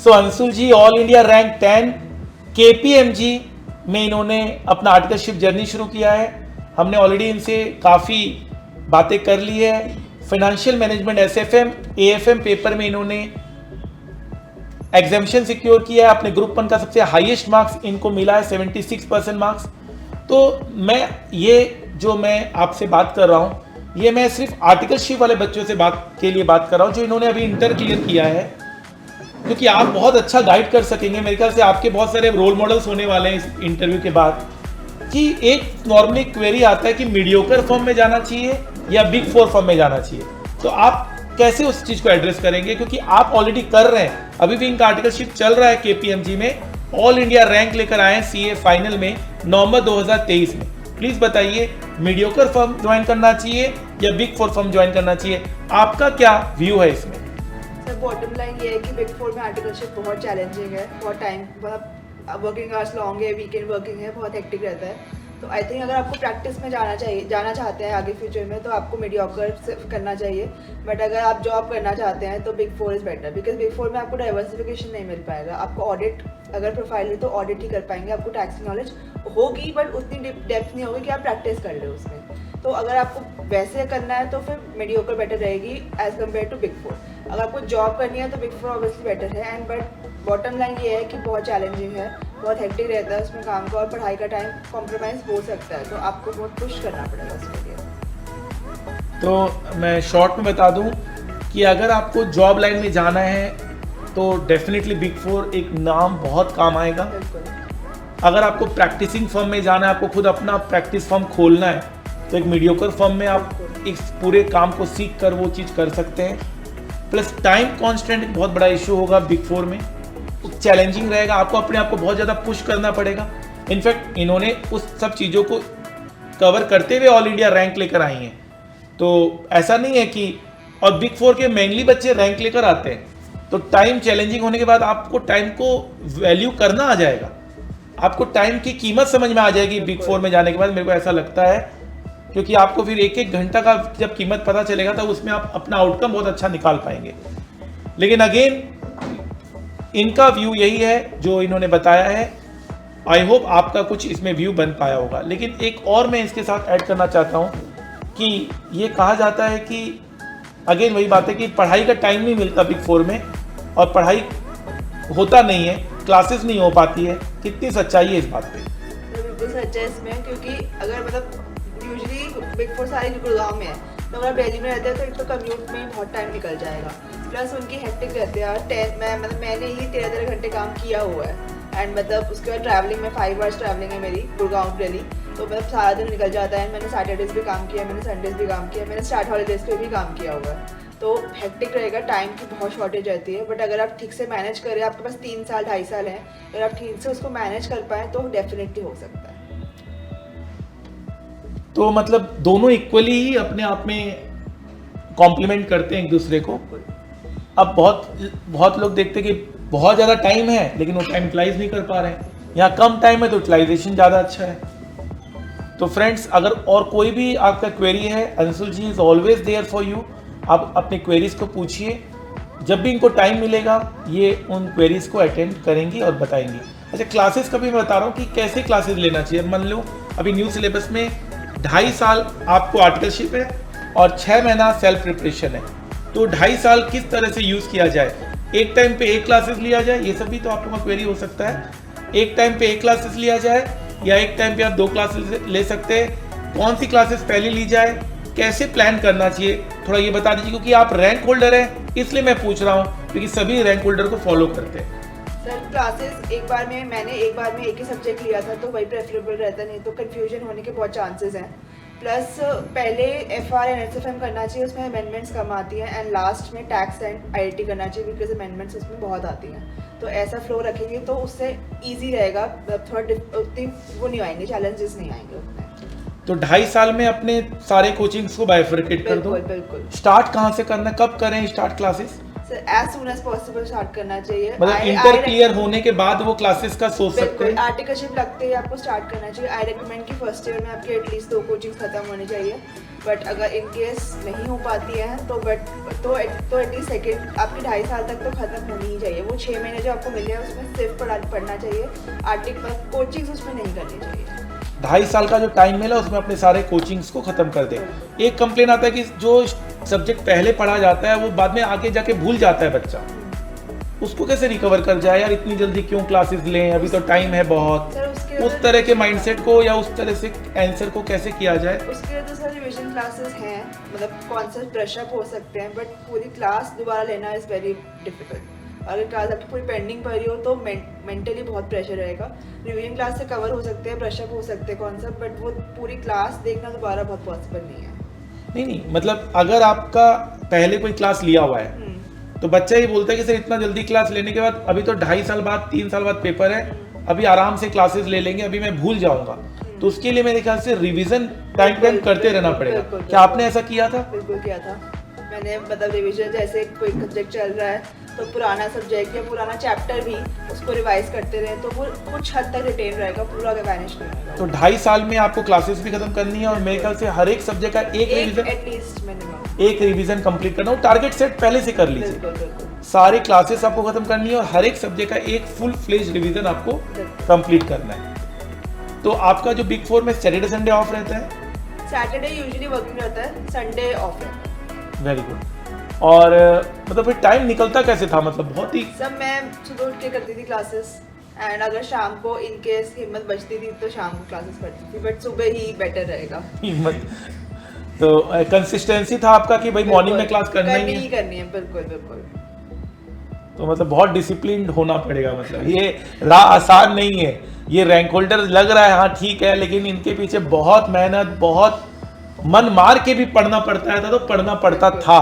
सो अंशुल जी all India rank 10 KPMG में इन्होंने अपना आर्टिकलशिप जर्नी शुरू किया है। हमने ऑलरेडी इनसे काफ़ी बातें कर ली है। Financial management SFM AFM paper में इन्होंने एग्जामिशन सिक्योर किया है। अपने ग्रुप 1 का सबसे हाईएस्ट मार्क्स इनको मिला है 76% मार्क्स। तो मैं आपसे बात कर रहा हूँ, ये मैं सिर्फ आर्टिकलशिप वाले बच्चों से बात कर रहा हूँ जो इन्होंने अभी इंटर क्लियर किया है, क्योंकि आप बहुत अच्छा गाइड कर सकेंगे। मेरे ख्याल से आपके बहुत सारे रोल मॉडल्स होने वाले हैं इस इंटरव्यू के बाद। कि एक नॉर्मली क्वेरी आता है कि मीडियोकर फर्म में जाना चाहिए या बिग 4 फर्म में जाना चाहिए, तो आप कैसे उस चीज को एड्रेस करेंगे? क्योंकि आप ऑलरेडी कर रहे हैं, अभी भी इनका आर्टिकलशिप चल रहा है केपीएमजी में, ऑल इंडिया रैंक लेकर आए हैं सीए फाइनल में नवंबर 2023 में। प्लीज बताइए, मीडियोकर फर्म ज्वाइन करना चाहिए या बिग 4 फर्म ज्वाइन करना चाहिए? आपका क्या व्यू है इसमें? सर बॉटम लाइन ये है कि बिग 4 में आर्टिकलशिप बहुत चैलेंजिंग है, बहुत टाइम, बहुत वर्किंग आवर्स लॉन्ग है, वीकेंड वर्किंग है, बहुत हेक्टिक रहता है। तो आई थिंक अगर आपको प्रैक्टिस में जाना चाहते हैं आगे फ्यूचर में, तो आपको मीडियोकर से करना चाहिए। बट अगर आप जॉब करना चाहते हैं तो big 4 is better, because big 4 में आपको डाइवर्सिफिकेशन नहीं मिल पाएगा। आपको ऑडिट अगर प्रोफाइल है तो ऑडिट ही कर पाएंगे, आपको टैक्स की नॉलेज होगी बट उतनी डेप्थ नहीं होगी कि आप प्रैक्टिस कर ले उसमें। तो अगर आपको वैसे करना है तो फिर मीडियोकर बेटर रहेगी एज कम्पेयर टू बिग 4। अगर आपको जॉब करनी है तो बिग 4 ऑब्वियसली बेटर है। एंड बट बॉटम लाइन ये है कि बहुत चैलेंजिंग है, बहुत हेक्टिक रहता है उसमें काम का, और पढ़ाई का टाइम कॉम्प्रोमाइज़ हो सकता है, तो आपको बहुत पुश करना पड़ेगा उसके लिए। तो मैं शॉर्ट में बता दूं कि अगर आपको जॉब लाइन में जाना है तो डेफिनेटली बिग 4 एक नाम बहुत काम आएगा। अगर आपको प्रैक्टिसिंग फर्म में जाना है, आपको खुद अपना प्रैक्टिस फर्म खोलना है, तो एक मीडियोकर फर्म में आप इस पूरे काम को सीख कर वो चीज़ कर सकते हैं। प्लस टाइम कॉन्स्टेंट एक बहुत बड़ा इशू होगा बिग 4 में, चैलेंजिंग रहेगा, आपको अपने आप को बहुत ज़्यादा पुश करना पड़ेगा। इनफैक्ट इन्होंने उस सब चीज़ों को कवर करते हुए ऑल इंडिया रैंक लेकर आई हैं। तो ऐसा नहीं है कि, और बिग 4 के मेनली बच्चे रैंक लेकर आते हैं, तो टाइम चैलेंजिंग होने के बाद आपको टाइम को वैल्यू करना आ जाएगा, आपको टाइम की कीमत समझ में आ जाएगी बिग 4 में जाने के बाद, मेरे को ऐसा लगता है। क्योंकि आपको फिर एक एक घंटा का जब कीमत पता चलेगा तो उसमें आप अपना आउटकम बहुत अच्छा निकाल पाएंगे। लेकिन अगेन इनका व्यू यही है जो इन्होंने बताया है। आई होप आपका कुछ इसमें व्यू बन पाया होगा। लेकिन एक और मैं इसके साथ ऐड करना चाहता हूँ कि ये कहा जाता है कि अगेन वही बात है कि पढ़ाई का टाइम नहीं मिलता बिग 4 में, और पढ़ाई होता नहीं है, क्लासेस नहीं हो पाती है। कितनी सच्चाई है इस बात पे? बिल्कुल सच है इसमें, क्योंकि अगर मतलब यूजुअली बिग 4 सारे गुड़गांव में है, तो अगर आप दिल्ली में रहते हैं तो एक तो कम्यूट में ही बहुत टाइम निकल जाएगा, प्लस उनकी हेक्टिक रहते हैं। और मैंने ही 13 घंटे काम किया हुआ है, एंड मतलब उसके बाद ट्रैवलिंग में 5 आवर्स ट्रैवलिंग है मेरी गुड़गांव दिल्ली, तो मतलब सारा दिन निकल जाता है। मैंने सैटरडेज भी काम किया, मैंने संडेज भी काम किया, मैंने स्टार्ट हॉलीडेज पे भी काम किया हुआ है। तो हेक्टिक रहेगा, टाइम की बहुत शॉर्टेज रहती है। बट अगर आप ठीक से मैनेज करें, आपके पास 3 साल 2.5 साल है, अगर आप ठीक से उसको मैनेज कर पाएँ तो डेफिनेटली हो सकता है। तो मतलब दोनों इक्वली ही अपने आप में कॉम्प्लीमेंट करते हैं एक दूसरे को। अब बहुत लोग देखते हैं कि बहुत ज़्यादा टाइम है लेकिन वो टाइम यूटिलाइज नहीं कर पा रहे हैं, यहाँ कम टाइम है तो यूटिलाइजेशन ज़्यादा अच्छा है। तो फ्रेंड्स, अगर और कोई भी आपका क्वेरी है, Anshul ji is always there for you. आप अपने क्वेरीज को पूछिए, जब भी इनको टाइम मिलेगा ये उन क्वेरीज को अटेंड करेंगी और बताएंगी। अच्छा, क्लासेस का भी मैं बता रहा हूँ कि कैसे क्लासेस लेना चाहिए। मान लो अभी न्यू सिलेबस में 2.5 साल आपको आर्टिकलशिप है और 6 महीना सेल्फ प्रिपरेशन है, तो 2.5 साल किस तरह से यूज़ किया जाए, एक टाइम पे एक क्लासेस लिया जाए, ये सब भी तो आपका क्वेरी हो सकता है। एक टाइम पे एक क्लासेस लिया जाए या एक टाइम पे आप 2 क्लासेस ले सकते हैं, कौन सी क्लासेस पहले ली जाए, कैसे प्लान करना चाहिए, थोड़ा ये बता दीजिए। क्योंकि आप रैंक होल्डर हैं इसलिए मैं पूछ रहा हूँ, क्योंकि सभी रैंक होल्डर को फॉलो करते हैं। सर क्लासेस मैंने एक बार में एक ही सब्जेक्ट लिया था, तो वही प्रेफरेबल रहता, नहीं तो कन्फ्यूजन होने के बहुत चांसेस हैं। प्लस पहले FR एंड SFM करना चाहिए, उसमें अमेंडमेंट्स कम आती हैं, एंड लास्ट में टैक्स एंड IIT करना चाहिए बिकॉज अमेंडमेंट्स उसमें बहुत आती हैं। तो ऐसा फ्लो रखेंगे तो उससे ईजी रहेगा, थोड़ा उतनी वो नहीं आएंगे, चैलेंजेस नहीं आएंगे उतने। तो 2.5 साल में अपने सारे कोचिंग्स को बाइफरकेट कर दो। बिल्कुल। स्टार्ट कहाँ से करना, कब करें start classes? Sir as soon as possible start करना चाहिए, मतलब इंटर क्लियर होने के बाद वो क्लासेस का सोच सकते हैं। आर्टिकलशिप लगते ही आपको स्टार्ट करना चाहिए। आई रेकमेंड कि फर्स्ट ईयर में आपके एटलीस्ट 2 कोचिंग्स खत्म होनी चाहिए, बट अगर इन केस नहीं हो पाती है तो एटलीस्ट सेकेंड आपकी 2.5 साल तक तो ख़त्म होनी ही चाहिए। वो 6 महीने जो आपको मिले हैं उसमें सिर्फ पढ़ना चाहिए, आर्टिकल कोचिंग्स उसमें नहीं करनी चाहिए। 2.5 साल का जो टाइम मिला उसमें अपने सारे कोचिंग्स को खत्म कर दे। एक कंप्लेन आता है कि जो सब्जेक्ट पहले पढ़ा जाता है वो बाद में आगे जाके भूल जाता है बच्चा, उसको कैसे रिकवर कर जाए यार, इतनी जल्दी क्यों क्लासेस लें, अभी तो टाइम है बहुत। उस तरह के माइंडसेट को या उस तरह से आंसर को कैसे किया जाए? उसके लिए तो सर रिविजन क्लासेस हैं, मतलब कॉन्सेप्ट ब्रश अप हो सकते हैं, बट पूरी क्लास दोबारा लेना इज़ वेरी डिफिकल्ट। अगर क्लास आपकी पूरी पेंडिंग पड़ी हो तो मेंटली बहुत प्रेशर रहेगा। रिविजन क्लास से कवर हो सकते हैं, ब्रश अप हो सकते हैं कॉन्सेप्ट, बट वो पूरी क्लास देखना दोबारा बहुत पॉसिबल नहीं है। नहीं, मतलब अगर आपका पहले कोई क्लास लिया हुआ है तो बच्चा ये बोलता है कि सर इतना जल्दी क्लास लेने के बाद अभी तो 2.5 साल बाद 3 साल बाद पेपर है, अभी आराम से क्लासेस ले लेंगे, अभी मैं भूल जाऊंगा। तो उसके लिए मेरे ख्याल से रिवीजन टाइम टू टाइम करते रहना पड़ेगा। क्या आपने ऐसा किया था? बिल्कुल किया था मैंने, मतलब रिवीजन जैसे कोई सब्जेक्ट चल रहा है तो पुराना सब्जेक्ट या पुराना चैप्टर भी उसको रिवाइज करते रहे तो वो कुछ हद तक रिटेन रहेगा, पूरा वैनिश नहीं होगा। तो 2.5 साल में आपको क्लासेस भी खत्म करनी है और मेरे ख्याल से हर एक सब्जेक्ट का एक रिवीजन एटलीस्ट मिनिमम एक रिवीजन कंप्लीट करना हो। टारगेट सेट पहले से कर लीजिए, सारे क्लासेस आपको खत्म करनी है और हर एक सब्जेक्ट का एक फुल फ्लेज रिवीजन आपको कंप्लीट करना है। तो आपका जो बिग 4 में सैटरडे संडे ऑफ रहता है? सैटरडे यूजुअली वर्किंग रहता है, संडे ऑफ रहता है। Very good. और मतलब फिर टाइम निकलता कैसे था? मतलब बहुत ही सब मैं सुबह उठ के करती थी क्लासेस, एंड अगर शाम को इन केस हिम्मत बचती थी तो शाम को क्लासेस करती थी, बट सुबह ही बेटर रहेगा। हिम्मत तो कंसिस्टेंसी था आपका कि भाई मॉर्निंग में क्लास करनी है। बिल्कुल बिल्कुल। तो मतलब बहुत डिसिप्लिन्ड होना पड़ेगा, मतलब ये राह आसान नहीं है। ये रैंक होल्डर लग रहा है हाँ ठीक है, लेकिन इनके पीछे बहुत मेहनत, बहुत मन मार के भी पढ़ना पड़ता है, तो पढ़ना पड़ता था।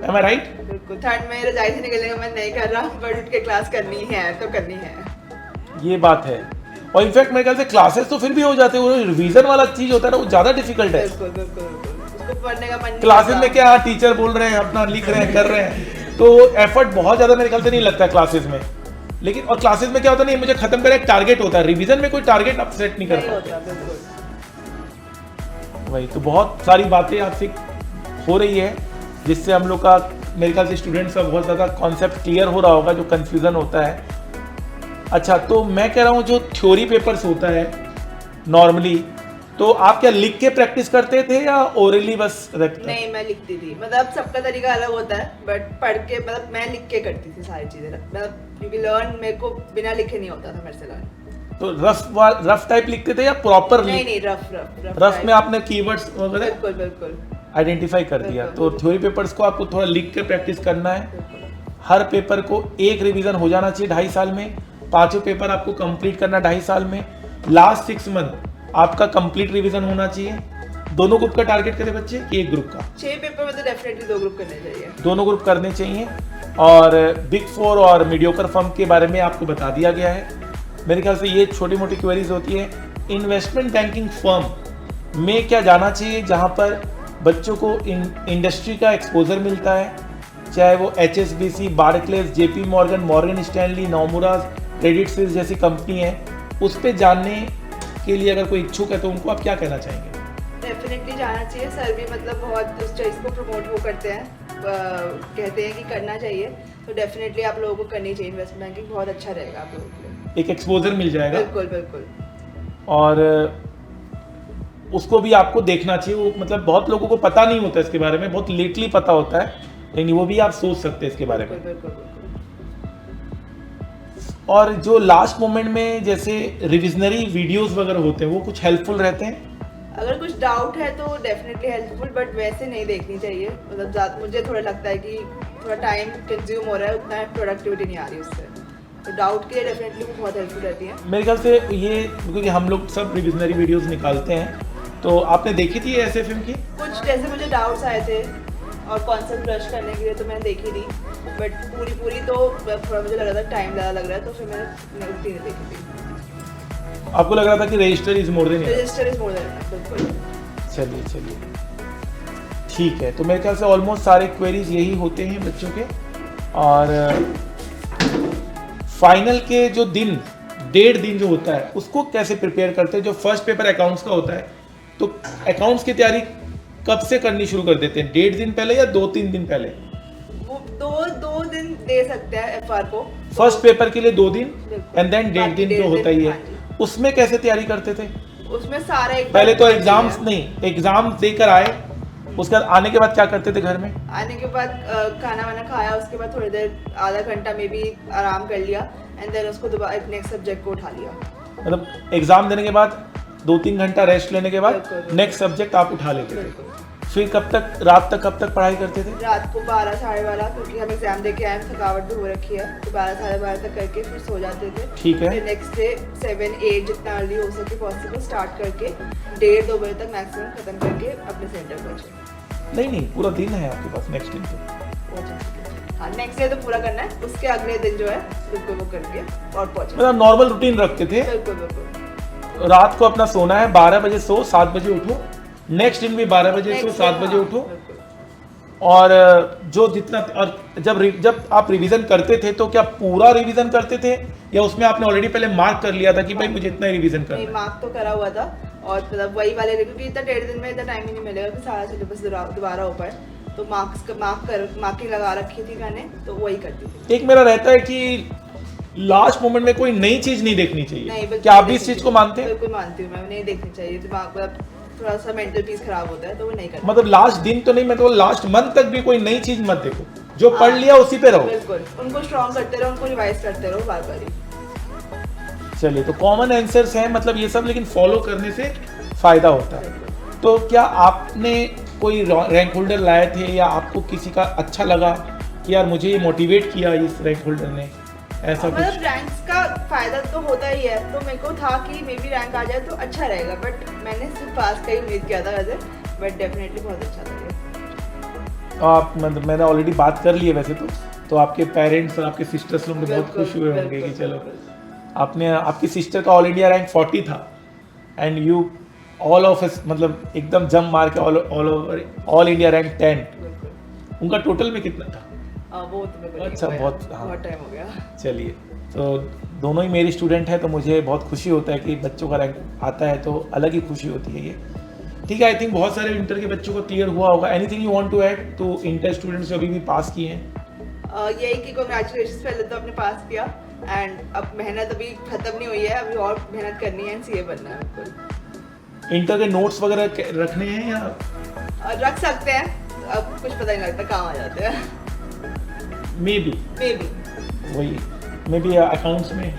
Am I right? बिल्कुल। थर्ड में रजाई से निकलने का मन नहीं कर रहा, बट उठ के क्लास करनी है तो करनी है। ये बात है। और इनफैक्ट मेरे ख्याल से क्लासेस तो फिर भी हो जाते हैं, वो रिवीजन वाला चीज होता है ना वो ज्यादा डिफिकल्ट है। बिल्कुल बिल्कुल बिल्कुल। उसको पढ़ने का मन क्लासेस में क्या टीचर बोल रहे हैं, अपना लिख रहे हैं, कर रहे हैं, तो एफर्ट बहुत ज्यादा मेरे ख्याल से नहीं लगता है क्लासेस में। लेकिन और क्लासेस में क्या होता है, नहीं मुझे खत्म करना एक टारगेट होता है, रिवीजन में कोई टारगेट आप सेट नहीं कर पाते। वही तो बहुत सारी बातें आपसे हो रही है जिससे हम लोग का मेरे ख्याल से स्टूडेंट्स का बहुत ज़्यादा कॉन्सेप्ट क्लियर हो रहा होगा, जो कन्फ्यूज़न होता है। अच्छा, तो मैं कह रहा हूँ जो थ्योरी पेपर्स होता है नॉर्मली, तो आप क्या लिख के प्रैक्टिस करते थे या ओरली बस रखते? नहीं, मैं लिखती थी। मतलब सबका तरीका अलग होता है, बट पढ़ के मतलब मैं लिख के करती थी सारी चीज़ें, मतलब क्योंकि लर्न मेरे को बिना लिखे नहीं होता था मेरे से लर्न। तो रफ टाइप लिखते थे या प्रॉपर? नहीं, रफ में आपने कीवर्ड्स वगैरह बिल्कुल बिल्कुल आइडेंटिफाई कर दिया। तो थ्योरी पेपर्स को आपको थोड़ा लिख के प्रैक्टिस करना है। हर पेपर को एक रिवीजन हो जाना चाहिए 2.5 साल में, 5 पेपर आपको कंप्लीट करना 2.5 साल में। लास्ट 6 मंथ आपका कंप्लीट रिवीजन होना चाहिए। दोनों ग्रुप का टारगेट करें बच्चे कि एक ग्रुप का? 6 पेपर में तो डेफिनेटली 2 ग्रुप करने चाहिए, दोनों ग्रुप करने चाहिए। और बिग 4 और मीडियोकर फर्म के बारे में आपको बता दिया गया है। मेरे ख्याल से ये छोटी मोटी क्वेरीज होती है। इन्वेस्टमेंट बैंकिंग फर्म में क्या जाना चाहिए जहाँ पर बच्चों को इंडस्ट्री का एक्सपोजर मिलता है, चाहे वो HSBC, Barclays, JP Morgan, Morgan Stanley, Nomuras, Credit Suisse जैसी कंपनी है, उस पर जानने के लिए अगर कोई इच्छुक है तो उनको आप क्या कहना चाहेंगे? डेफिनेटली जाना चाहिए। सर भी मतलब बहुत उस चीज़ को प्रमोट वो करते हैं, कहते हैं कि करना चाहिए, तो डेफिनेटली आप लोगों को करनी चाहिए। इन्वेस्टमेंट बैंकिंग बहुत अच्छा रहेगा आप लोगों के लिए, एक एक्सपोजर मिल जाएगा। बिल्कुल बिल्कुल। और उसको भी आपको देखना चाहिए। वो मतलब बहुत लोगों को पता नहीं होता इसके बारे में, बहुत लेटली पता होता है, लेकिन वो भी आप सोच सकते हैं इसके बारे में। बिल्कुल। और जो लास्ट मोमेंट में जैसे रिविजनरी वीडियोस वगैरह होते हैं वो कुछ हेल्पफुल रहते हैं? अगर कुछ डाउट है तो डेफिनेटली हेल्पफुल, बट वैसे नहीं देखनी चाहिए। मतलब मुझे थोड़ा लगता है कि थोड़ा टाइम कंज्यूम हो रहा है, उतना प्रोडक्टिविटी नहीं आ रही उससे, तो डाउट के लिए डेफिनेटली वो बहुत हेल्पफुल रहती है। मेरे ख्याल से ये, क्योंकि हम लोग सब रिविजनरी वीडियोस निकालते हैं, तो आपने देखी थी SFM की? कुछ जैसे मुझे डाउट्स आए थे और कॉन्सेप्ट ब्रश करने के लिए तो मैंने देखी थी, बट पूरी तो थोड़ा मुझे लग रहा था टाइम ज़्यादा लग रहा है, तो फिर मैंने उतनी नहीं देखी थी। आपको लग रहा था कि रजिस्टर इज मोर देन बिल्कुल। चलिए ठीक है। तो मेरे ख्याल से ऑलमोस्ट सारे क्वेरीज यही होते हैं बच्चों के। और फाइनल के जो दिन 1.5 दिन जो होता है उसको कैसे प्रिपेयर करते हैं? जो फर्स्ट पेपर अकाउंट्स का होता है, तो अकाउंट्स की तैयारी कब से करनी शुरू कर देते हैं? 1.5 दिन पहले या 2-3 दिन पहले? वो दो दिन दे सकते हैं एफआर को। फर्स्ट पेपर के लिए 2 दिन बिल्कुल। एंड देन 1.5 दिन तो होता ही है। हाँ जी। उसमें कैसे तैयारी करते थे? उसमें सारा एक पहले तो बार एग्जाम्स नहीं, एग्जाम देकर आए, उसके बाद आने के बाद क्या करते थे घर में? आने के बाद खाना वाना खाया, उसके बाद थोड़ी देर आधा घंटा में भी आराम कर लिया एंड देन उसको दोबारा नेक्स्ट सब्जेक्ट को उठा लिया। मतलब एग्जाम देने के बाद 2-3 घंटा रेस्ट लेने के बाद बिल्कुल। नेक्स्ट सब्जेक्ट आप उठा लेते थे। बिल्कुल। फिर कब तक, रात तक कब तक पढ़ाई करते थे? रात को 12 साढ़े 12, क्योंकि हम एग्जाम दे के आए हैं, थकावट भी हो रखी है, तो 12 साढ़े 12 तक करके फिर सो जाते थे। ठीक है। फिर नेक्स्ट डे 7-8 जितना अर्ली हो सके पॉसिबल स्टार्ट करके 1:30-2 बजे तक मैक्सिमम खत्म करके अपने सेंटर पहुंचे। नहीं, पूरा दिन है आपके पास नेक्स्ट दिन तो। हाँ, नेक्स्ट डे तो पूरा करना है, उसके अगले दिन जो है बिल्कुल वो करके और पहुंचे। मतलब नॉर्मल रूटीन रखते थे। बिल्कुल बिल्कुल। रात को अपना सोना है, 12 बजे सो, 7 बजे उठो, नेक्स्ट दिन भी 12 बजे सो, 7 बजे उठो। बिल्कुल। और जो जितना, और जब आप रिवीजन करते थे तो क्या पूरा रिवीजन करते थे या उसमें आपने ऑलरेडी पहले मार्क कर लिया था कि भाई मुझे इतना ही रिवीजन करना नहीं, है? मार्क तो करा हुआ था और मतलब वही वाले, क्योंकि इतना 1.5 दिन में इतना टाइम ही नहीं मिलेगा कि सारा सिलेबस दोबारा हो पाए, तो मार्किंग लगा रखी थी मैंने, तो वही करती थी। एक मेरा रहता है कि लास्ट मोमेंट में कोई नई चीज नहीं देखनी नहीं, चाहिए। बिल्कुल क्या आप भी नहीं इस चीज देखनी को मानते हैं? बिल्कुल मानती हूँ मैं, नहीं देखनी चाहिए, दिमाग मतलब थोड़ा सा मेंटल पीस खराब होता है, तो वो नहीं करना। मतलब लास्ट दिन तो नहीं, मैं तो लास्ट मंथ तक भी कोई नई चीज मत देखो, जो पढ़ हाँ, लिया उसी पे रहो। बिल्कुल, उनको स्ट्रॉन्ग करते रहो, उनको रिवाइज करते रहो बार बार ही। चलिए, तो कॉमन आंसर्स हैं मतलब ये सब, लेकिन फॉलो करने से फायदा होता है। तो क्या आपने कोई रैंक होल्डर लाए थे या आपको किसी का अच्छा लगा कि यार मुझे ये मोटिवेट किया इस रैंक होल्डर ने, ऐसा मतलब कुछ? रैंक्स का फायदा तो होता ही है, तो मेरे को था कि मे बी रैंक आ जाए तो अच्छा रहेगा, बट मैंने सिर्फ पास का ही उम्मीद किया था वैसे, बट डेफिनेटली बहुत अच्छा लगा। आप मतलब मैंने ऑलरेडी बात कर ली है वैसे तो आपके पेरेंट्स और आपके सिस्टर्स लोग बहुत बिल्कुल, खुश हुए होंगे कि बिल्कुल, चलो बिल्कुल। आपने, आपकी सिस्टर का ऑल इंडिया रैंक 40 था एंड यू ऑल ऑफ मतलब एकदम जम मार के ऑल इंडिया रैंक 10। बिल्कुल। उनका टोटल में कितना था? वो तो मेरे को नहीं अच्छा, पता, बहुत, हाँ। बहुत टाइम हो गया। चलिए, तो दोनों ही मेरी स्टूडेंट है, तो मुझे बहुत खुशी होता है कि बच्चों का रैंक आता है, तो अलग ही खुशी होती है ये। ठीक है, आई थिंक बहुत सारे इंटर के बच्चों को क्लियर हुआ होगा। Anything you want to add to inter students जो अभी भी पास किए हैं? यही कि कांग्रेचुलेशंस, पहले तो आपने पास किया एंड अब मेहनत अभी खत्म नहीं हुई है, अभी और मेहनत करनी है, सीए बनना है बिल्कुल। इंटर के नोट्स वगैरह रखने हैं या रख सकते हैं, अब कुछ पता नहीं लगता, काम आ जाते हैं। मे बी वही, मे बी अकाउंट्स में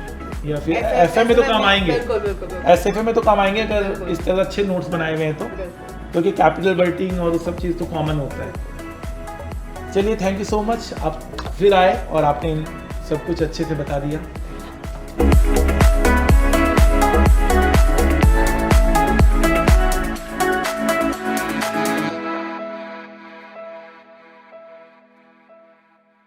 या फिर एफए में तो काम आएंगे। बिल्कुल बिल्कुल बिल्कुल। एसएफए में तो काम आएंगे अगर बिल्कुल। इस तरह अच्छे नोट्स बनाए हुए हैं तो, बिल्कुल। क्योंकि कैपिटल बल्टिंग और वो सब चीज़ तो कॉमन होता है। चलिए, थैंक यू सो मच, आप फिर आए और आपने सब कुछ अच्छे से बता दिया।